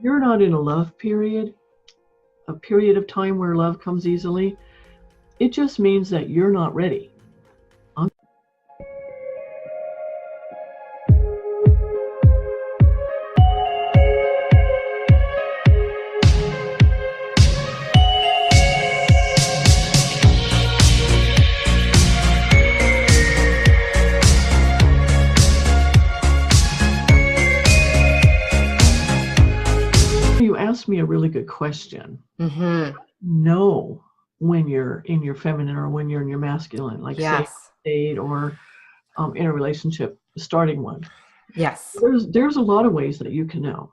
you're not in a love period, a period of time where love comes easily, it just means that you're not ready. You asked me a really good question. Mm-hmm. Know when you're in your feminine or when you're in your masculine, like say Yes. date or in a relationship, starting one. Yes. There's a lot of ways that you can know.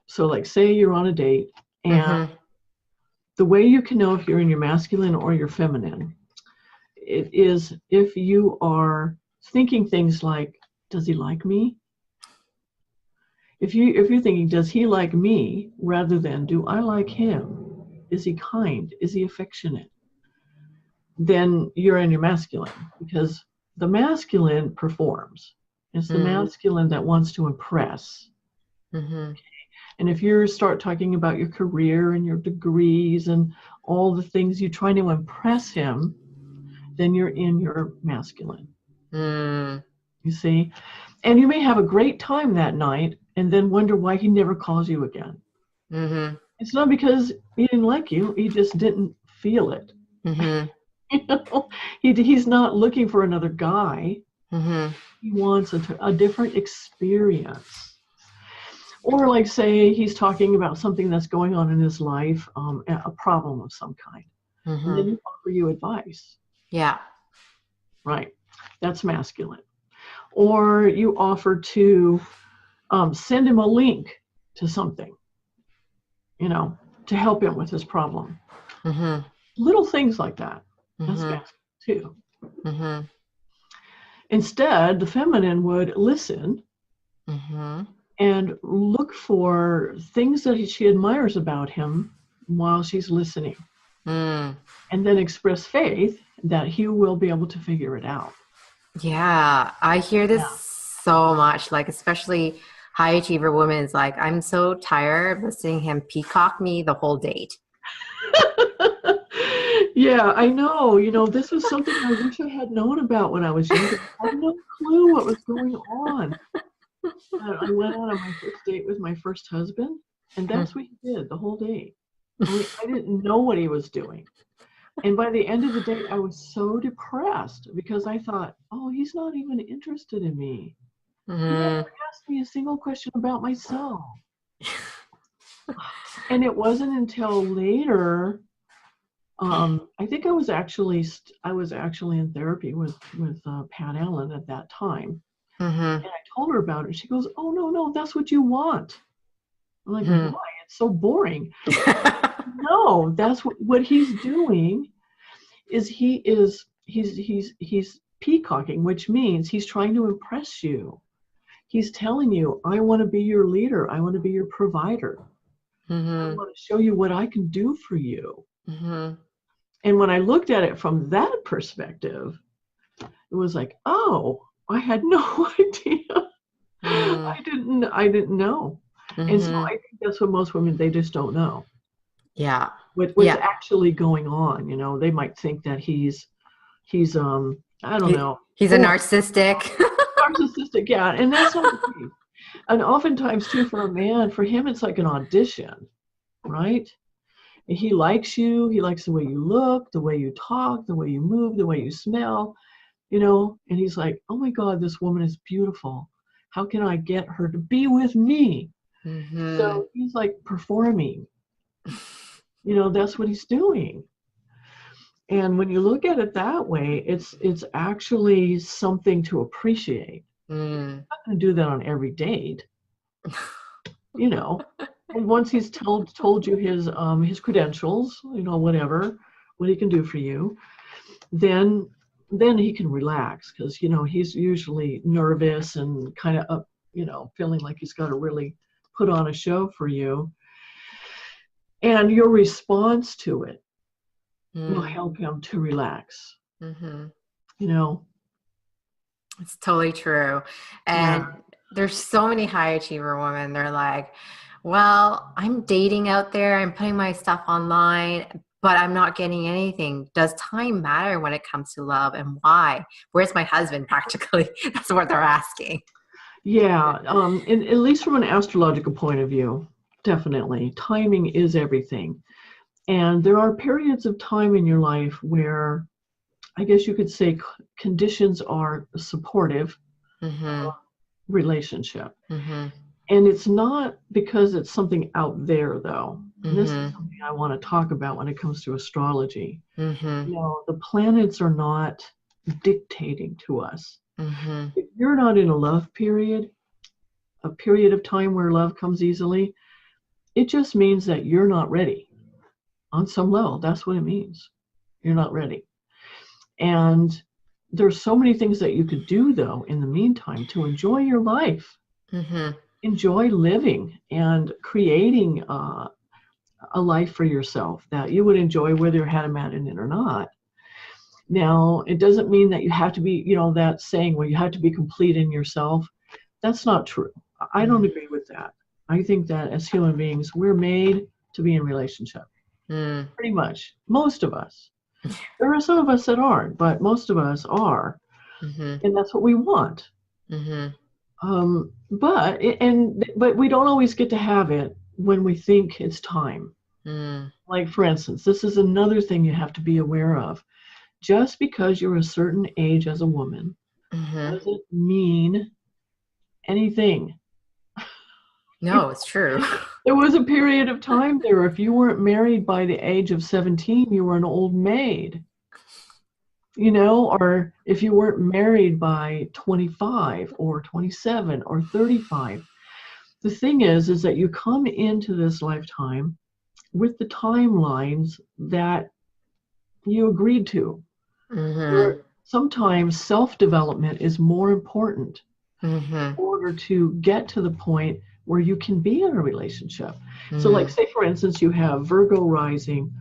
So like say you're on a date, and Mm-hmm. the way you can know if you're in your masculine or your feminine, it is if you are thinking things like, does he like me? If you're thinking, does he like me, rather than do I like him? Is he kind? Is he affectionate? Then you're in your masculine, because the masculine performs. It's the masculine that wants to impress. Mm-hmm. And if you start talking about your career and your degrees and all the things you're trying to impress him, then you're in your masculine. Mm. You see? And you may have a great time that night and then wonder why he never calls you again. Mm-hmm. It's not because he didn't like you, he just didn't feel it. Mm-hmm. You know, he's not looking for another guy. Mm-hmm. He wants a different experience. Or like say he's talking about something that's going on in his life, a problem of some kind. And then Mm-hmm. he offer you advice. Yeah. Right. That's masculine. Or you offer to send him a link to something, to help him with his problem. Mm-hmm. Little things like that. That's Mm-hmm. masculine too. Mm-hmm. Instead, the feminine would listen Mm-hmm. and look for things that she admires about him while she's listening. Mm. And then express faith that he will be able to figure it out. Yeah, I hear this Yeah. so much, like especially high achiever women's like, I'm so tired of listening him peacock me the whole date. Yeah, I know. This was something I wish I had known about when I was younger. I had no clue what was going on. I went out on my first date with my first husband, and that's what he did the whole day. I didn't know what he was doing. And by the end of the day, I was so depressed because I thought, oh, he's not even interested in me. He never Mm-hmm. asked me a single question about myself. And it wasn't until later, I think I was actually in therapy with Pat Allen at that time, Mm-hmm. and I told her about it. She goes, "Oh no, that's what you want." I'm like, "Why? It's so boring." No, that's what he's doing. He's peacocking, which means he's trying to impress you. He's telling you, I want to be your leader. I want to be your provider. I Mm-hmm. want to show you what I can do for you. Mm-hmm. And when I looked at it from that perspective, it was like, oh, I had no idea. I didn't know. And so Mm-hmm. I think that's what most women, they just don't know Yeah. what's Yeah. actually going on. They might think that he's I don't know, He's a boring, narcissistic. narcissistic, yeah, and that's not the case. And oftentimes too, for a man, for him it's like an audition, right? And he likes you, he likes the way you look, the way you talk, the way you move, the way you smell, and he's like, oh my God, this woman is beautiful. How can I get her to be with me? Mm-hmm. So he's like performing, that's what he's doing. And when you look at it that way, it's actually something to appreciate. Mm. I'm not going to do that on every date, And once he's told you his credentials, whatever, what he can do for you, then he can relax, because he's usually nervous and kind of up, feeling like he's got to really put on a show for you. And your response to it will help him to relax. Mm-hmm. It's totally true. And yeah. there's so many high achiever women. They're like, Well, I'm dating out there. I'm putting my stuff online, but I'm not getting anything. Does time matter when it comes to love, and why? Where's my husband practically? That's what they're asking. Yeah, at least from an astrological point of view, definitely. Timing is everything. And there are periods of time in your life where I guess you could say conditions are supportive Mm-hmm. relationship. Mm-hmm. And it's not because it's something out there, though. And this is Mm-hmm. something I want to talk about when it comes to astrology. Mm-hmm. You know, the planets are not dictating to us. Mm-hmm. If you're not in a love period, a period of time where love comes easily, it just means that you're not ready. On some level, that's what it means. You're not ready. And there's so many things that you could do, though, in the meantime to enjoy your life, Mm-hmm. enjoy living and creating a life for yourself that you would enjoy whether you had a man in it or not. Now, it doesn't mean that you have to be, that saying where you have to be complete in yourself. That's not true. I don't agree with that. I think that as human beings, we're made to be in relationship. Mm-hmm. Pretty much. Most of us. There are some of us that aren't, but most of us are. Mm-hmm. And that's what we want. Mm-hmm. But we don't always get to have it when we think it's time. Mm-hmm. Like, for instance, this is another thing you have to be aware of. Just because you're a certain age as a woman Mm-hmm. doesn't mean anything. No, it's true. There was a period of time there, if you weren't married by the age of 17, you were an old maid. Or if you weren't married by 25 or 27 or 35. The thing is that you come into this lifetime with the timelines that you agreed to. Mm-hmm. Sometimes self-development is more important Mm-hmm. in order to get to the point where you can be in a relationship. So Mm-hmm. like, say for instance, you have Virgo rising,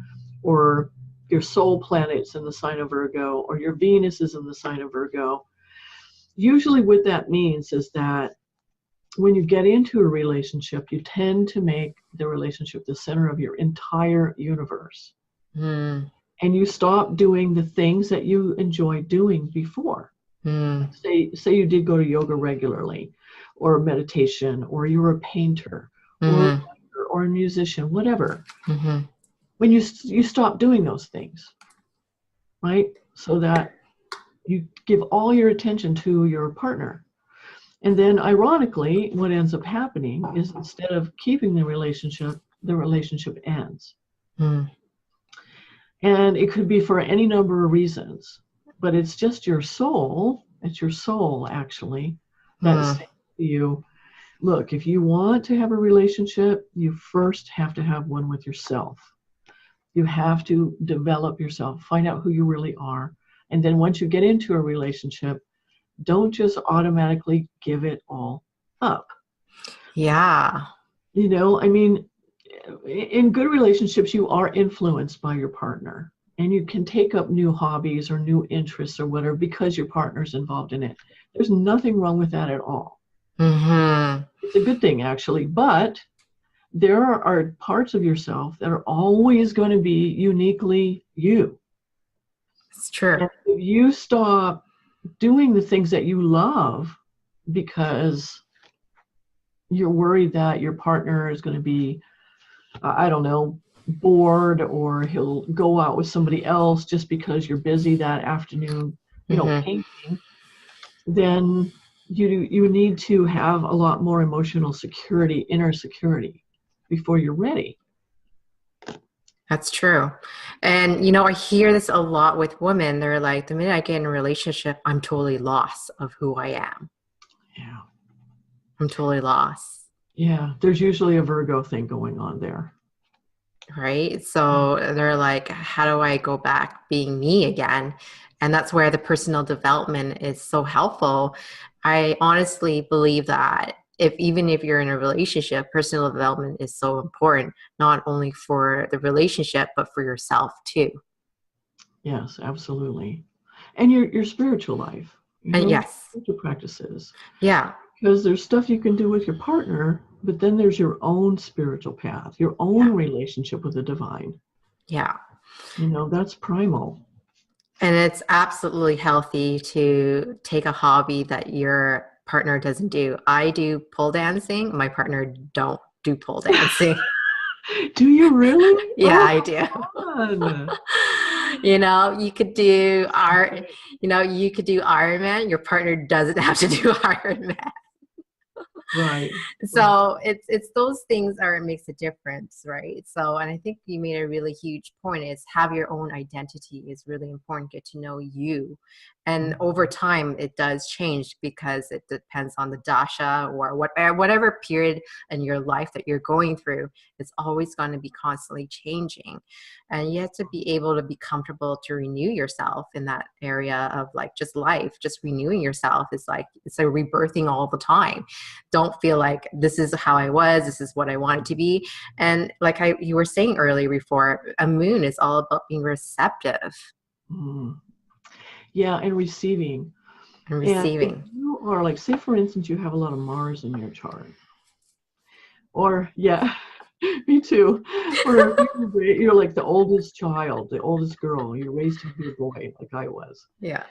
or your soul planet's in the sign of Virgo, or your Venus is in the sign of Virgo. Usually what that means is that when you get into a relationship, you tend to make the relationship the center of your entire universe. Mm-hmm. And you stop doing the things that you enjoyed doing before. Mm-hmm. Say you did go to yoga regularly, or meditation, or you were a painter, or a Mm-hmm. writer, or a musician, whatever. Mm-hmm. When you stop doing those things, right? So that you give all your attention to your partner. And then ironically, what ends up happening is instead of keeping the relationship ends. Mm-hmm. And it could be for any number of reasons, but it's just your soul. It's your soul, actually, that's saying to you, look, if you want to have a relationship, you first have to have one with yourself. You have to develop yourself, find out who you really are. And then once you get into a relationship, don't just automatically give it all up. Yeah. I mean, in good relationships, you are influenced by your partner, and you can take up new hobbies or new interests or whatever because your partner's involved in it. There's nothing wrong with that at all. Mm-hmm. It's a good thing, actually, but there are parts of yourself that are always going to be uniquely you. It's true. And if you stop doing the things that you love because you're worried that your partner is going to be, I don't know, bored, or he'll go out with somebody else just because you're busy that afternoon, Mm-hmm. painting, then you need to have a lot more emotional security, inner security, before you're ready. That's true. And, I hear this a lot with women. They're like, the minute I get in a relationship, I'm totally lost of who I am. Yeah. I'm totally lost. Yeah. There's usually a Virgo thing going on there. Right? So they're like, how do I go back being me again? And that's where the personal development is so helpful. I honestly believe that even if you're in a relationship, personal development is so important, not only for the relationship, but for yourself too. Yes, absolutely. And your spiritual life, And yes. spiritual practices. Yeah. Because there's stuff you can do with your partner, but then there's your own spiritual path, your own relationship with the divine. Yeah. That's primal. And it's absolutely healthy to take a hobby that your partner doesn't do. I do pole dancing. My partner don't do pole dancing. Do you really? Yeah, I do. Fun. You could do art, you could do Ironman. Your partner doesn't have to do Ironman. Right. So it's those things are it makes a difference, right? So, and I think you made a really huge point is have your own identity is really important. Get to know you, and over time it does change because it depends on the dasha or whatever period in your life that you're going through. It's always going to be constantly changing, and you have to be able to be comfortable to renew yourself in that area of like just life. Just renewing yourself is like it's a rebirthing all the time. Don't feel like this is how I was, this is what I wanted to be. And like you were saying earlier before, a moon is all about being receptive. Yeah, and receiving. And receiving. And if you are like, say for instance, you have a lot of Mars in your chart. Or, yeah, me too. Or you're like the oldest child, the oldest girl, you're raised to be a boy like I was. Yeah.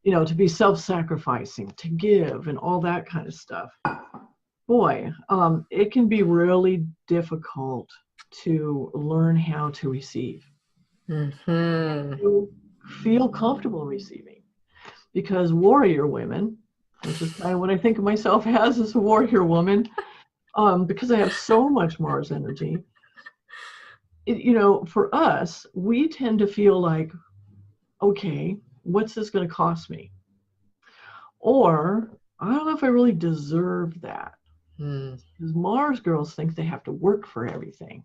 To be self-sacrificing, to give, and all that kind of stuff. Boy, it can be really difficult to learn how to receive. To feel comfortable receiving. Because warrior women, which is kind of what I think of myself as a warrior woman, because I have so much Mars energy, for us, we tend to feel like, okay, what's this going to cost me? Or, I don't know if I really deserve that. Because Mars girls think they have to work for everything.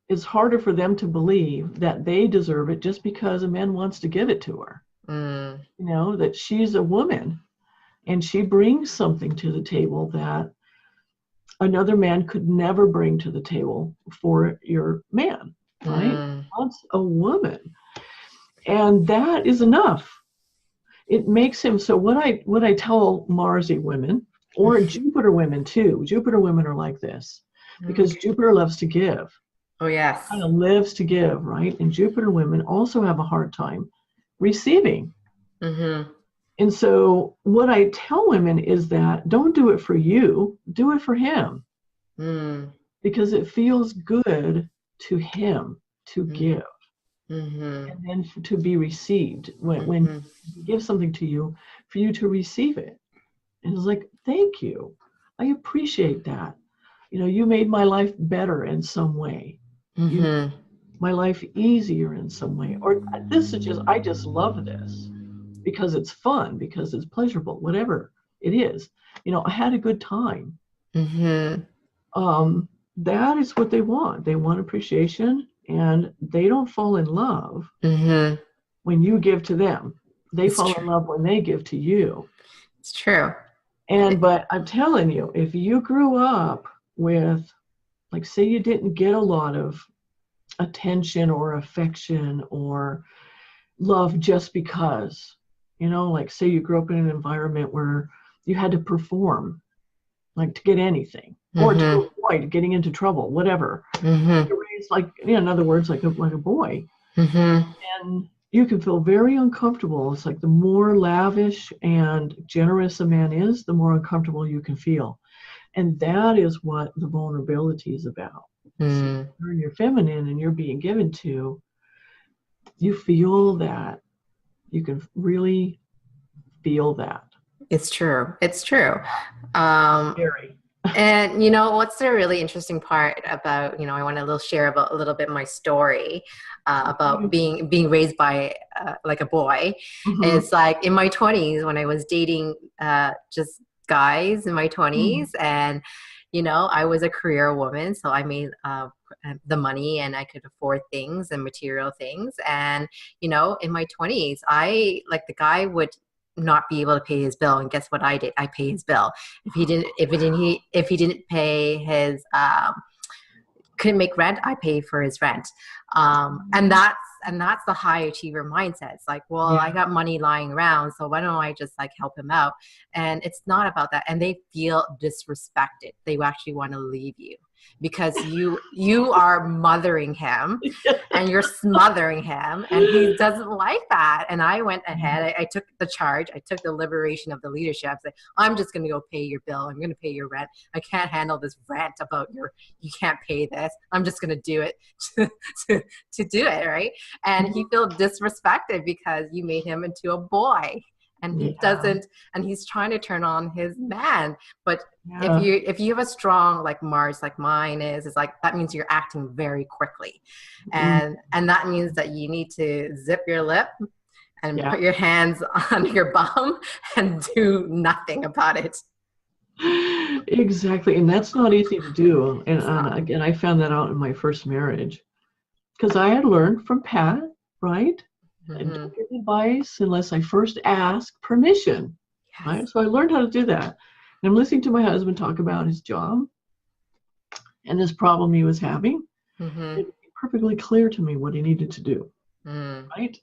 It's harder for them to believe that they deserve it just because a man wants to give it to her. That she's a woman and she brings something to the table that another man could never bring to the table for your man, right? That's a woman. And that is enough. It makes him, so what I tell Marsy women, or Jupiter women too, Jupiter women are like this, because Jupiter loves to give. Oh, yes. Kind of lives to give, right? And Jupiter women also have a hard time receiving. And so what I tell women is that don't do it for you, do it for him. Because it feels good to him to give. And then to be received. When he gives something to you, for you to receive it. And it's like, thank you. I appreciate that. You made my life better in some way. You made my life easier in some way. Or this is I just love this because it's fun, because it's pleasurable, whatever it is. I had a good time. That is what they want. They want appreciation, and they don't fall in love when you give to them. They fall in love when they give to you. It's true. But I'm telling you, if you grew up with, like, say you didn't get a lot of attention or affection or love just because, like say you grew up in an environment where you had to perform, like to get anything, or to avoid getting into trouble, whatever. You're raised like, in other words, like a boy. And you can feel very uncomfortable. It's like the more lavish and generous a man is, the more uncomfortable you can feel. And that is what the vulnerability is about. So you're in your feminine and you're being given to, you feel that. You can really feel that. It's true. It's true. Very. And what's the really interesting part about, I want to share about a little bit my story about being raised by like a boy. It's like in my 20s when I was dating just guys in my 20s, and I was a career woman, so I made the money and I could afford things and material things. And in my 20s, the guy would not be able to pay his bill, and guess what I did? I pay his bill. If he didn't pay his couldn't make rent, I pay for his rent. And that's and that's the high achiever mindset. It's like, well, Yeah. I got money lying around, so why don't I just like help him out? And it's not about that. And they feel disrespected. They actually want to leave you because you are mothering him and you're smothering him, and he doesn't like that. And I went ahead, I took the charge, I took the liberation of the leadership. Like, I'm just going to go pay your bill. I'm going to pay your rent. I can't handle this rant about you can't pay this. I'm just going to do it to do it, right? And he feels disrespected because you made him into a boy. And he doesn't, and he's trying to turn on his man. But if you have a strong, like Mars, like mine is like, that means you're acting very quickly. And that means that you need to zip your lip and put your hands on your bum and do nothing about it. Exactly. And that's not easy to do. And again, I found that out in my first marriage because I had learned from Pat, right? I don't give advice unless I first ask permission, right? So I learned how to do that. And I'm listening to my husband talk about his job and this problem he was having. It was perfectly clear to me what he needed to do, right?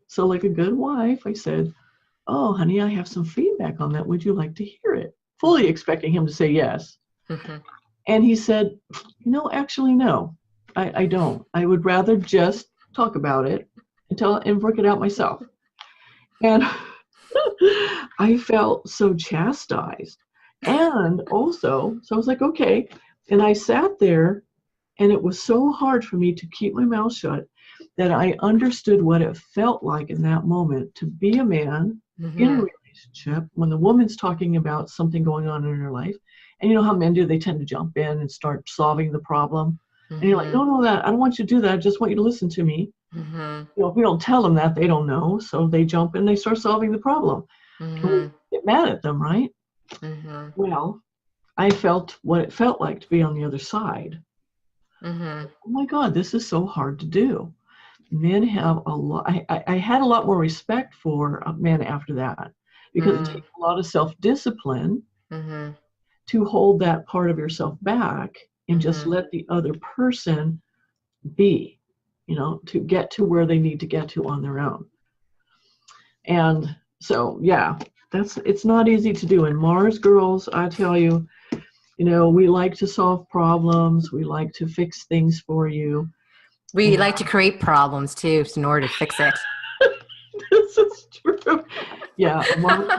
So like a good wife, I said, oh, honey, I have some feedback on that. Would you like to hear it? Fully expecting him to say yes. And he said, actually, no, I don't. I would rather just talk about it and work it out myself. And I felt so chastised. And also, so I was like, okay. And I sat there, and it was so hard for me to keep my mouth shut that I understood what it felt like in that moment to be a man in a relationship when the woman's talking about something going on in her life. And you know how men do, they tend to jump in and start solving the problem. And you're like, no, I don't want you to do that. I just want you to listen to me. If we don't tell them that, they don't know. So they jump in, they start solving the problem. And we get mad at them, right? Well, I felt what it felt like to be on the other side. Oh my God, this is so hard to do. Men have a lot, I had a lot more respect for men after that because it takes a lot of self-discipline to hold that part of yourself back and just let the other person be, to get to where they need to get to on their own. And so, it's not easy to do. And Mars girls, I tell you, we like to solve problems. We like to fix things for you. We like to create problems too in order to fix it. This is true. Yeah, Mars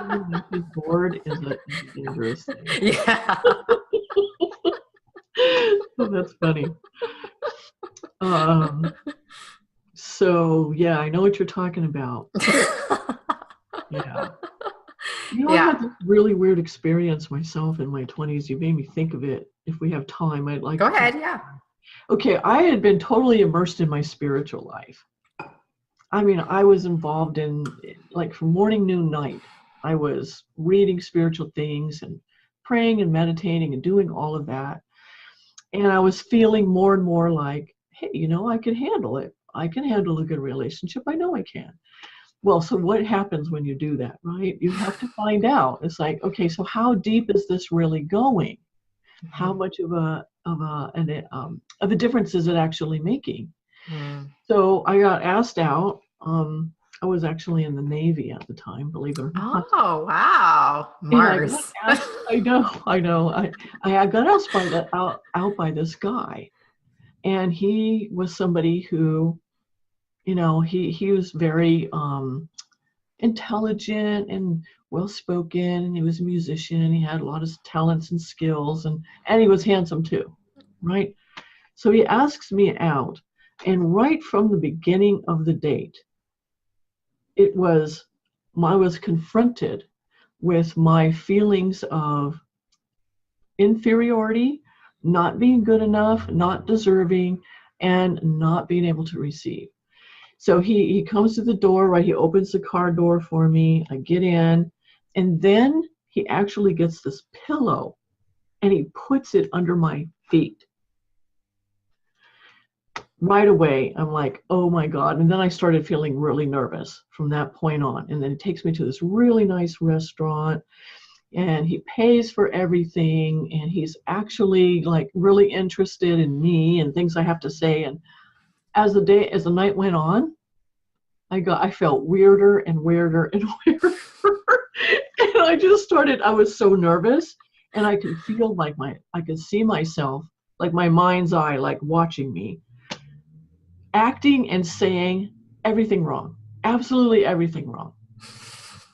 is bored is a dangerous thing. Yeah. Oh, that's funny. So yeah, I know what you're talking about. Yeah. I had this really weird experience myself in my 20s. You made me think of it. If we have time, I'd like Go to. ahead, yeah. Okay, I had been totally immersed in my spiritual life. I mean, I was involved in, like, from morning, noon, night. I was reading spiritual things and praying and meditating and doing all of that. And I was feeling more and more like, hey, I can handle it. I can handle a good relationship. I know I can. Well, so what happens when you do that, right? You have to find out. It's like, okay, so how deep is this really going? How much of a difference is it actually making? So I got asked out. I was actually in the Navy at the time, believe it or not. Oh, wow. Mars. I know. I got asked out by this guy. And he was somebody who, he was very intelligent and well-spoken, and he was a musician, and he had a lot of talents and skills, and he was handsome too, right? So he asks me out, and right from the beginning of the date, I was confronted with my feelings of inferiority, not being good enough, not deserving, and not being able to receive. So he comes to the door, right? He opens the car door for me. I get in, and then he actually gets this pillow and he puts it under my feet. Right away, I'm like, oh my God. And then I started feeling really nervous from that point on. And then he takes me to this really nice restaurant, and he pays for everything. And he's actually like really interested in me and things I have to say. And as the night went on, I felt weirder and weirder and weirder. And I was so nervous, and I could feel I could see myself, like my mind's eye, like watching me, acting and saying everything wrong, absolutely everything wrong.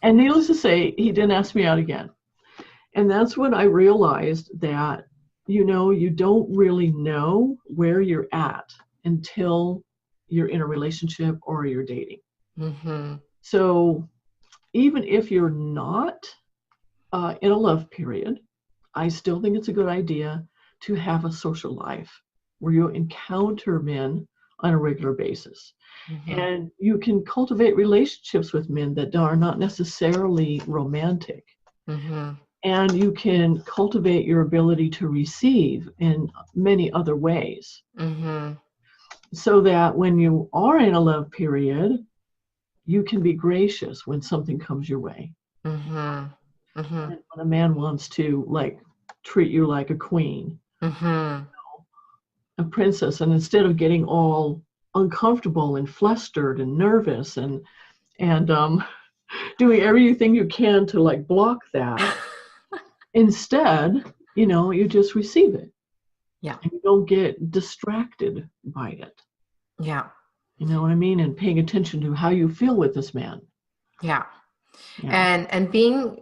And needless to say, he didn't ask me out again. And that's when I realized that, you don't really know where you're at until you're in a relationship or you're dating. Mm-hmm. So even if you're not in a love period, I still think it's a good idea to have a social life where you encounter men on a regular basis. Mm-hmm. And you can cultivate relationships with men that are not necessarily romantic. Mm-hmm. And you can cultivate your ability to receive in many other ways. Mm-hmm. So that when you are in a love period, you can be gracious when something comes your way. Mm-hmm. Mm-hmm. And when a man wants to treat you like a queen, Mm-hmm. a princess, and instead of getting all uncomfortable and flustered and nervous and doing everything you can to block that, instead, you just receive it. Yeah. And you don't get distracted by it. Yeah. You know what I mean? And paying attention to how you feel with this man. Yeah. Yeah. And being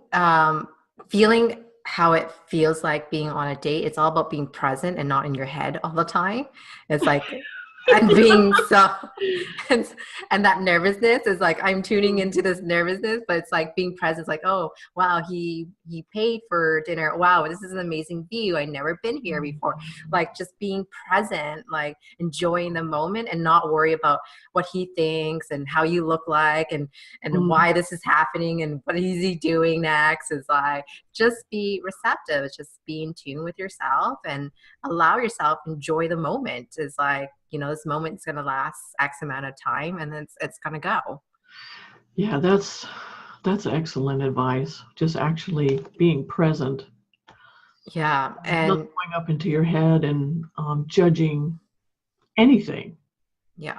feeling how it feels like being on a date, it's all about being present and not in your head all the time. It's like, and being so, and that nervousness is like, I'm tuning into this nervousness, but it's like being present. It's like, oh, wow, he paid for dinner. Wow, this is an amazing view. I've never been here before. Like just being present, like enjoying the moment and not worry about what he thinks and how you look like and why this is happening and what is he doing next. Is like, just be receptive. It's just be in tune with yourself and allow yourself enjoy the moment. Is like, this moment's going to last X amount of time and then it's going to go. Yeah, that's excellent advice. Just actually being present. Yeah. And not going up into your head and judging anything. Yeah.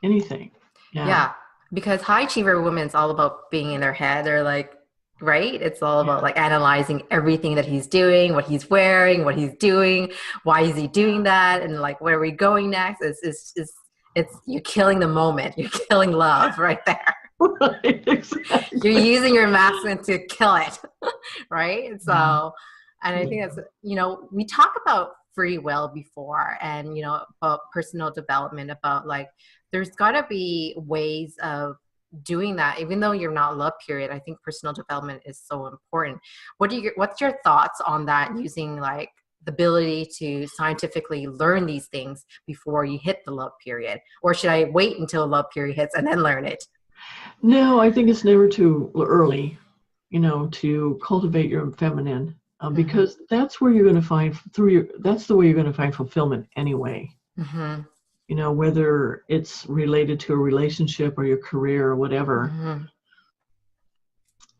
Anything. Yeah. Because high achiever women, it's all about being in their head. They're like, right? It's all about like analyzing everything that he's doing, what he's wearing, what he's doing, why is he doing that, and like where are we going next? It's you're killing the moment. You're killing love right there. Right, exactly. You're using your masculine to kill it, right? So, and I think that's, we talk about free will before and, about personal development, about like, there's got to be ways of doing that, even though you're not love period. I think personal development is so important. What's your thoughts on that, using like the ability to scientifically learn these things before you hit the love period? Or should I wait until love period hits and then learn it? No, I think it's never too early, to cultivate your feminine, because that's where you're going to find that's the way you're going to find fulfillment anyway. Mm-hmm. Whether it's related to a relationship or your career or whatever,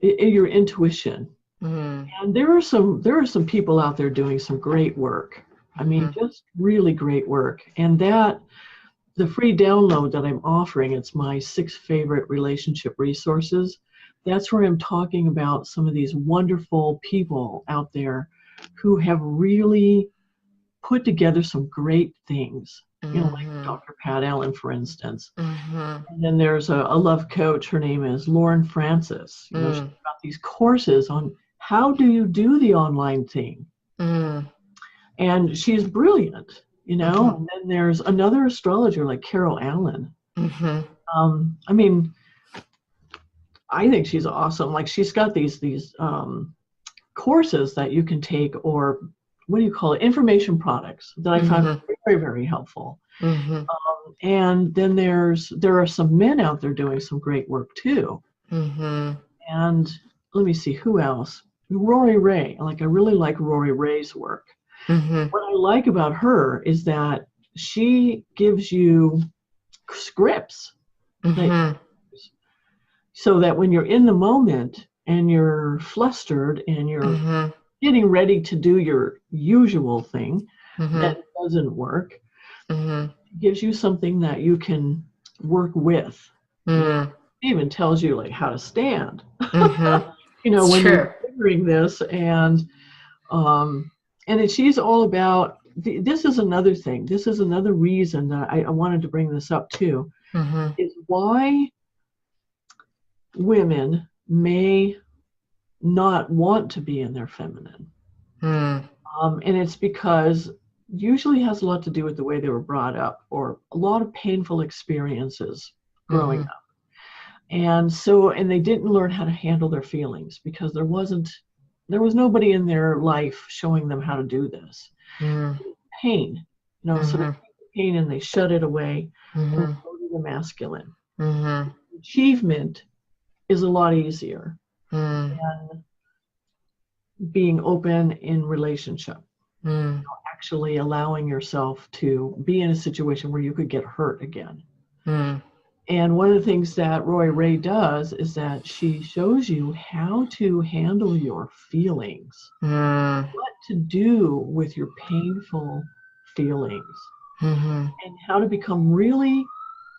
your intuition. And there are some people out there doing some great work. I mean, just really great work. And the free download that I'm offering, it's my 6 favorite relationship resources. That's where I'm talking about some of these wonderful people out there who have really put together some great things. Like Dr. Pat Allen, for instance. And then there's a love coach. Her name is Lauren Francis. She's got these courses on how do you do the online thing. And she's brilliant, And then there's another astrologer like Carol Allen. I mean, I think she's awesome. Like she's got these courses that you can take, or what do you call it? Information products that I found very, very helpful. And then there are some men out there doing some great work too. And let me see, who else? Rory Ray. I really like Rory Ray's work. What I like about her is that she gives you scripts so that when you're in the moment and you're flustered and you're getting ready to do your usual thing that doesn't work, gives you something that you can work with. Mm. It even tells you like how to stand. Mm-hmm. It's When true. you're figuring this, and she's all about. This is another thing. This is another reason that I wanted to bring this up too. Mm-hmm. Is why women may not want to be in their feminine. Mm. And it's because usually has a lot to do with the way they were brought up or a lot of painful experiences growing Mm-hmm. up. And they didn't learn how to handle their feelings because there was nobody in their life showing them how to do this. Mm. Pain, so they Mm-hmm. take the pain and they shut it away and Mm-hmm. they go to the masculine. Mm-hmm. Achievement is a lot easier Mm. than being open in relationship. Mm. Actually allowing yourself to be in a situation where you could get hurt again. Mm. And one of the things that Roy Ray does is that she shows you how to handle your feelings, Mm. what to do with your painful feelings, Mm-hmm. and how to become really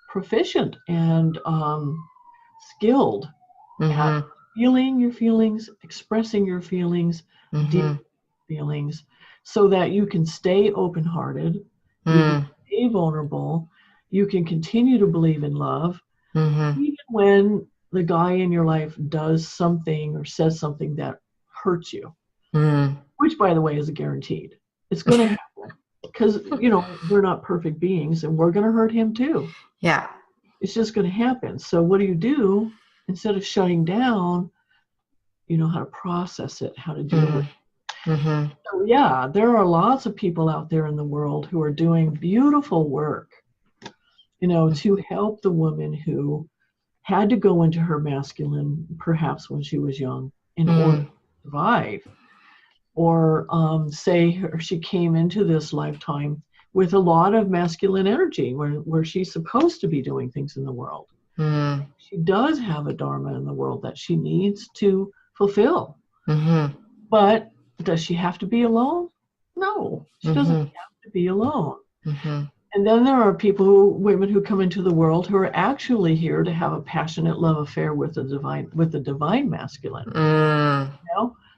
proficient and skilled at Mm-hmm. feeling your feelings, expressing your feelings, deep Mm-hmm. feelings, so that you can stay open-hearted, you can Mm. stay vulnerable, you can continue to believe in love, Mm-hmm. even when the guy in your life does something or says something that hurts you, Mm. which, by the way, is guaranteed. It's going to happen because, we're not perfect beings and we're going to hurt him too. Yeah. It's just going to happen. So what do? Instead of shutting down, you know how to process it, how to deal with it. Mm-hmm. So yeah, there are lots of people out there in the world who are doing beautiful work, to help the woman who had to go into her masculine, perhaps when she was young, in order Mm. to survive. Or say she came into this lifetime with a lot of masculine energy where she's supposed to be doing things in the world. Mm. She does have a dharma in the world that she needs to fulfill. Mm-hmm. But does she have to be alone? No, she doesn't Mm-hmm. have to be alone. Mm-hmm. And then there are women who come into the world who are actually here to have a passionate love affair with the divine masculine, Mm.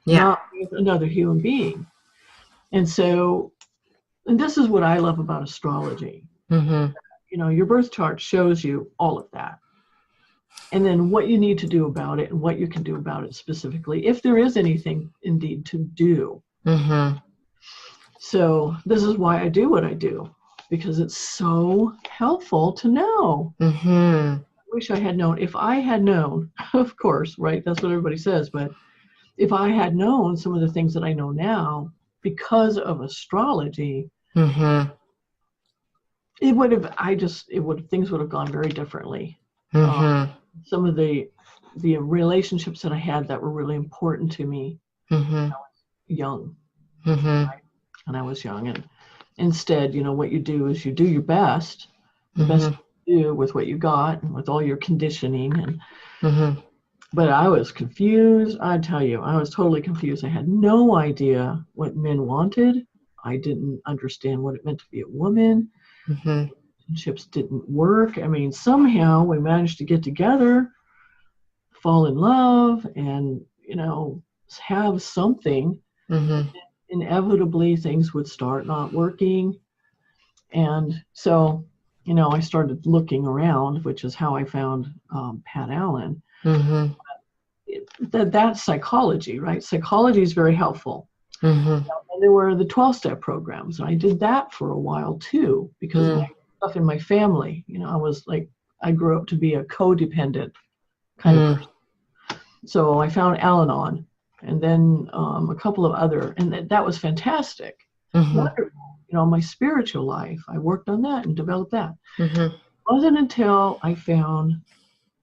Yeah. not with another human being. And this is what I love about astrology. Mm-hmm. Your birth chart shows you all of that. And then what you need to do about it and what you can do about it specifically, if there is anything indeed to do. Mm-hmm. So this is why I do what I do, because it's so helpful to know. Mm-hmm. I wish I had known. If I had known, of course, right? That's what everybody says. But if I had known some of the things that I know now because of astrology, Mm-hmm. things would have gone very differently. Mm-hmm. Some of the relationships that I had that were really important to me Mm-hmm. young. Mm-hmm. And I was young, and instead, what you do is you do your best, the best Mm-hmm. you do with what you got and with all your conditioning. Mm-hmm. But I was confused. I tell you, I was totally confused. I had no idea what men wanted. I didn't understand what it meant to be a woman. Mm-hmm. Relationships didn't work. I mean, somehow we managed to get together, fall in love, and have something. Mm-hmm. Inevitably, things would start not working. And so, I started looking around, which is how I found Pat Allen. Mm-hmm. That's psychology, right? Psychology is very helpful. Mm-hmm. And there were the 12-step programs. And I did that for a while too, because of stuff in my family. I grew up to be a codependent kind of person. So I found Al-Anon, and then a couple of other, and that was fantastic. Mm-hmm. Wonderful. My spiritual life, I worked on that and developed that. Mm-hmm. It wasn't until I found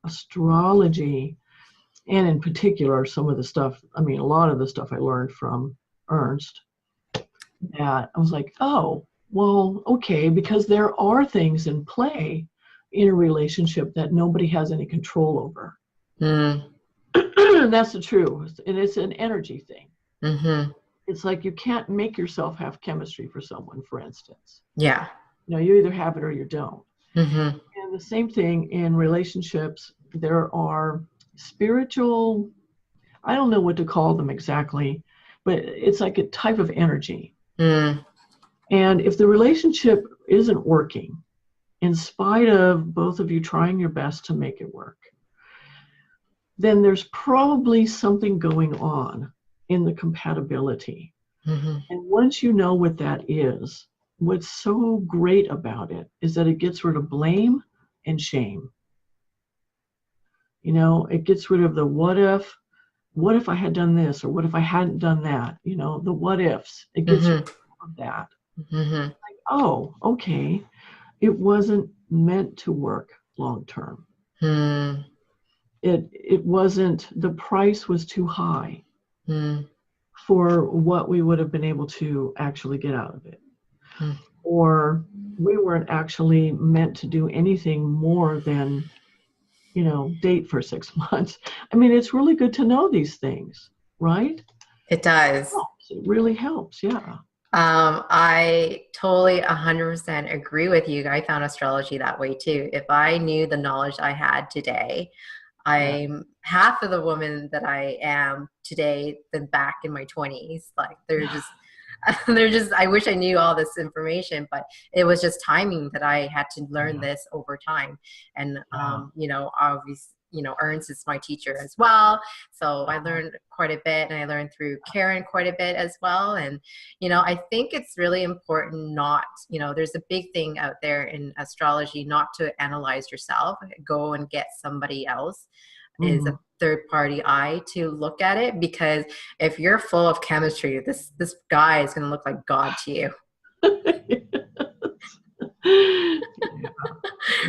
astrology, and in particular, a lot of the stuff I learned from Ernst, that I was like, oh, well, okay, because there are things in play in a relationship that nobody has any control over. And that's the truth. And it's an energy thing. Mm-hmm. It's like you can't make yourself have chemistry for someone, for instance. Yeah. You either have it or you don't. Mm-hmm. And the same thing in relationships. There are spiritual, I don't know what to call them exactly, but it's like a type of energy. Mm. And if the relationship isn't working, in spite of both of you trying your best to make it work, then there's probably something going on in the compatibility. Mm-hmm. And once you know what that is, what's so great about it is that it gets rid of blame and shame. It gets rid of the what if I had done this, or what if I hadn't done that, the what ifs. It gets rid of that. Mm-hmm. Like, oh, okay, it wasn't meant to work long term. Mm. It wasn't, the price was too high Mm. for what we would have been able to actually get out of it. Mm. Or we weren't actually meant to do anything more than, date for 6 months. I mean, it's really good to know these things, right? It does. It really helps, yeah. I totally 100% agree with you. I found astrology that way too. If I knew the knowledge I had today, I'm half of the woman that I am today than back in my 20s. Like they're just, I wish I knew all this information, but it was just timing that I had to learn this over time. And, obviously, Ernst is my teacher as well. So I learned quite a bit, and I learned through Karen quite a bit as well. And, I think it's really important not, there's a big thing out there in astrology, not to analyze yourself, go and get somebody else. Is a third party eye to look at it, because if you're full of chemistry, this guy is going to look like God to you.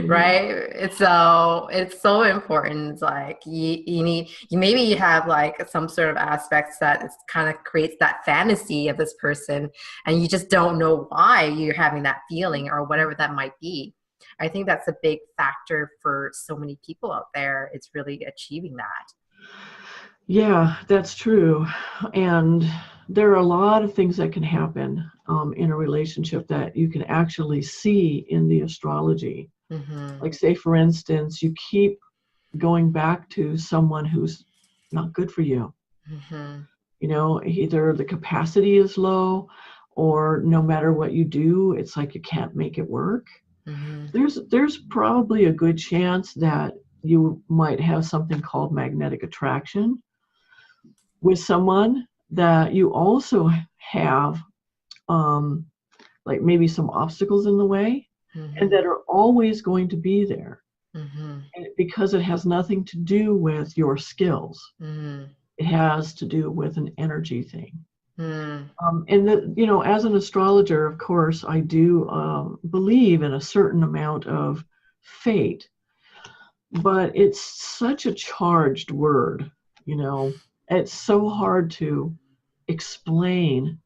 Right? It's so important. It's like you maybe you have like some sort of aspects that it's kind of creates that fantasy of this person, and you just don't know why you're having that feeling or whatever that might be. I think that's a big factor for so many people out there. It's really achieving that. Yeah, that's true. And there are a lot of things that can happen in a relationship that you can actually see in the astrology. Mm-hmm. Like, say, for instance, you keep going back to someone who's not good for you. Mm-hmm. Either the capacity is low, or no matter what you do, it's like you can't make it work. Mm-hmm. There's probably a good chance that you might have something called magnetic attraction with someone, that you also have like maybe some obstacles in the way, and that are always going to be there. And because it has nothing to do with your skills. It has to do with an energy thing. And as an astrologer, of course, I do believe in a certain amount of fate, but it's such a charged word. It's so hard to explain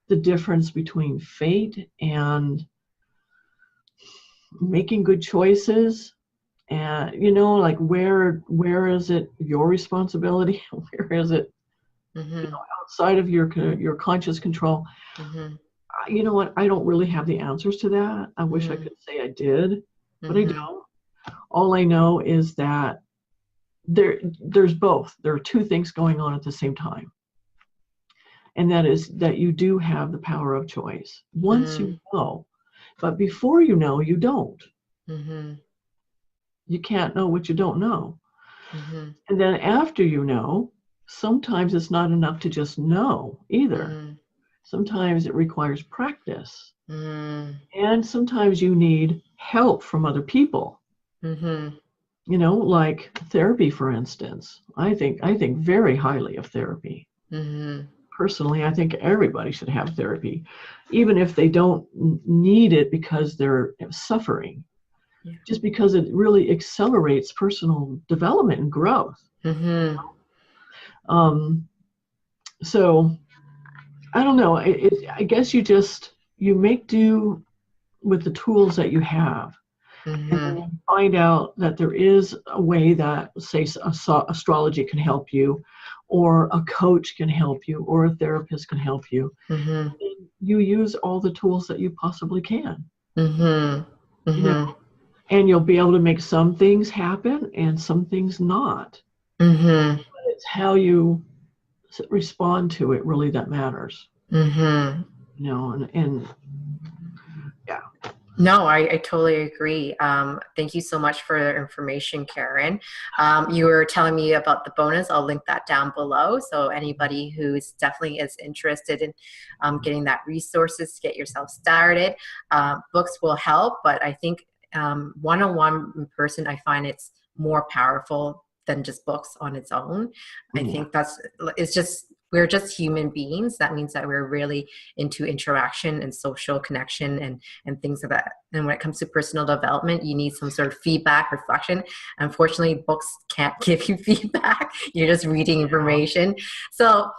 the difference between fate and making good choices. And like, where is it your responsibility? Where is it outside of your conscious control? You know what? I don't really have the answers to that. I wish I could say I did, but I don't. All I know is that there's both. There are two things going on at the same time. And that is that you do have the power of choice once you know. But before you know, you don't. You can't know what you don't know. And then after you know, sometimes it's not enough to just know either. Sometimes it requires practice. And sometimes you need help from other people. Like therapy, for instance. I think very highly of therapy. Personally, I think everybody should have therapy, even if they don't need it because they're suffering. Just because it really accelerates personal development and growth. So I don't know. I guess you make do with the tools that you have. And then you find out that there is a way that, say, astrology can help you, or a coach can help you, or a therapist can help you. And you use all the tools that you possibly can. Mm-hmm. You know, Mm-hmm. and you'll be able to make some things happen and some things not. Mm-hmm. It's how you respond to it really that matters. Mm-hmm. And yeah. No, I totally agree. Thank you so much for the information, Karen. You were telling me about the bonus. I'll link that down below. So anybody who's definitely is interested in getting that resources to get yourself started, books will help. But I think one-on-one in person, I find it's more powerful than just books on its own. I Yeah. think it's just, we're just human beings. That means that we're really into interaction and social connection and things like that. And when it comes to personal development, you need some sort of feedback, reflection. Unfortunately, books can't give you feedback. You're just reading information. So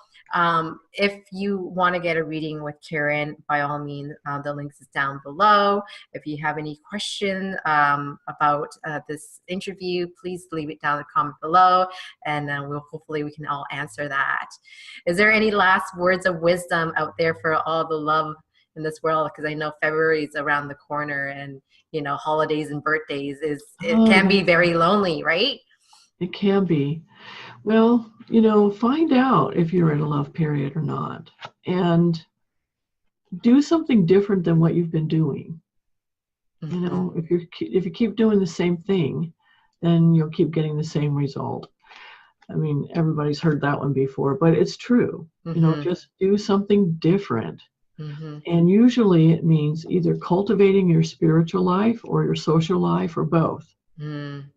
if you want to get a reading with Karen, by all means, the links is down below. If you have any question about this interview, please leave it down in the comment below, and then hopefully we can all answer that. Is there any last words of wisdom out there for all the love in this world? Because I know February is around the corner, and holidays and birthdays it Oh, can be yeah, very lonely, right? it can be. Well, find out if you're in a love period or not, and do something different than what you've been doing. Mm-hmm. If you keep doing the same thing, then you'll keep getting the same result. I mean, everybody's heard that one before, but it's true. Mm-hmm. Just do something different. Mm-hmm. And usually it means either cultivating your spiritual life or your social life or both. Mm-hmm.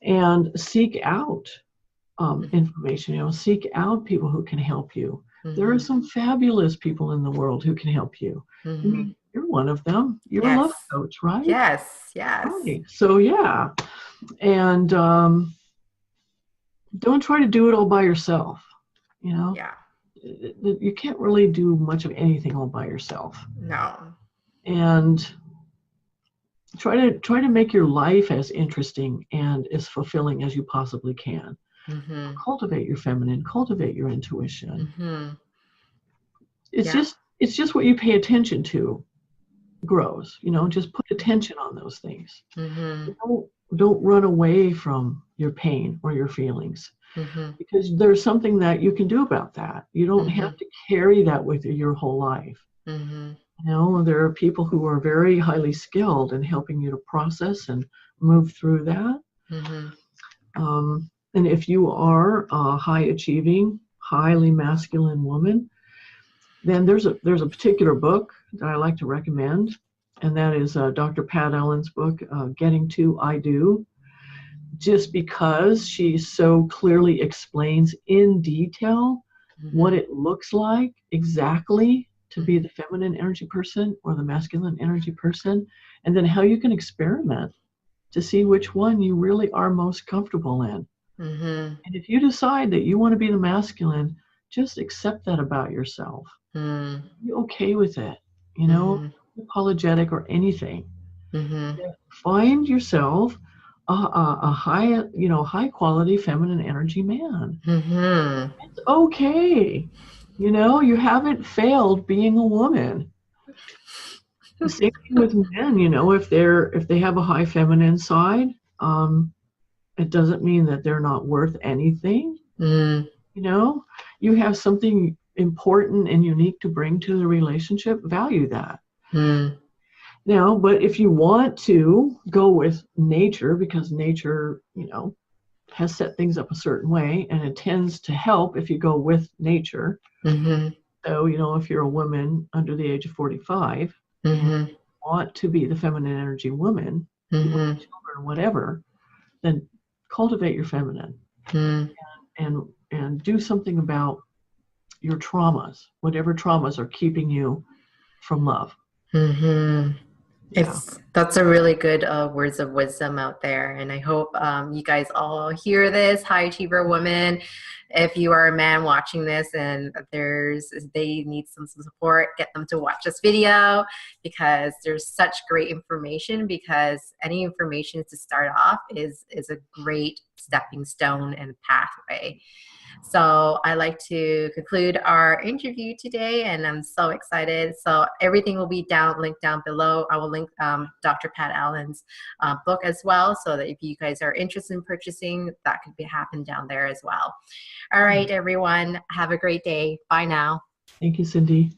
And seek out information, seek out people who can help you. There are Mm-hmm. some fabulous people in the world who can help you. I Mm-hmm. mean, you're one of them. You're a love Yes. coach, right? Yes. Yes. Right. So, yeah. And don't try to do it all by yourself. Yeah. You can't really do much of anything all by yourself. No. And try to make your life as interesting and as fulfilling as you possibly can. Mm-hmm. Cultivate your feminine, cultivate your intuition. Mm-hmm. It's Yeah. just what you pay attention to grows. Just put attention on those things. Mm-hmm. Don't run away from your pain or your feelings, Mm-hmm. because there's something that you can do about that. You don't Mm-hmm. have to carry that with you your whole life. Mm-hmm. There are people who are very highly skilled in helping you to process and move through that. Mm-hmm. And if you are a high achieving, highly masculine woman, then there's a particular book that I like to recommend, and that is Dr. Pat Allen's book, Getting to I Do, just because she so clearly explains in detail what Mm-hmm. it looks like exactly to be Mm-hmm. the feminine energy person or the masculine energy person, and then how you can experiment to see which one you really are most comfortable in. Mm-hmm. And if you decide that you want to be the masculine, just accept that about yourself. Mm-hmm. Be okay with it, Mm-hmm. be apologetic or anything. Mm-hmm. Find yourself a high quality feminine energy man. Mm-hmm. It's okay. You haven't failed being a woman. The same thing with men. If they have a high feminine side, it doesn't mean that they're not worth anything. Mm-hmm. You know, you have something important and unique to bring to the relationship. Value that. Now, but if you want to go with nature, because nature, has set things up a certain way, and it tends to help if you go with nature. Mm-hmm. So, if you're a woman under the age of 45 and Mm-hmm. want to be the feminine energy woman, you want Mm-hmm. children, whatever, then cultivate your feminine and do something about your traumas, whatever traumas are keeping you from love. Mm-hmm. Yeah. That's a really good words of wisdom out there, and I hope you guys all hear this. High achiever women, if you are a man watching this and they need some support, get them to watch this video, because there's such great information. Because any information to start off is a great stepping stone and pathway. So I like to conclude our interview today, and I'm so excited. So everything will be linked down below. I will link Dr. Pat Allen's book as well, so that if you guys are interested in purchasing, that could happen down there as well. All right, everyone, have a great day. Bye now. Thank you, Cindy.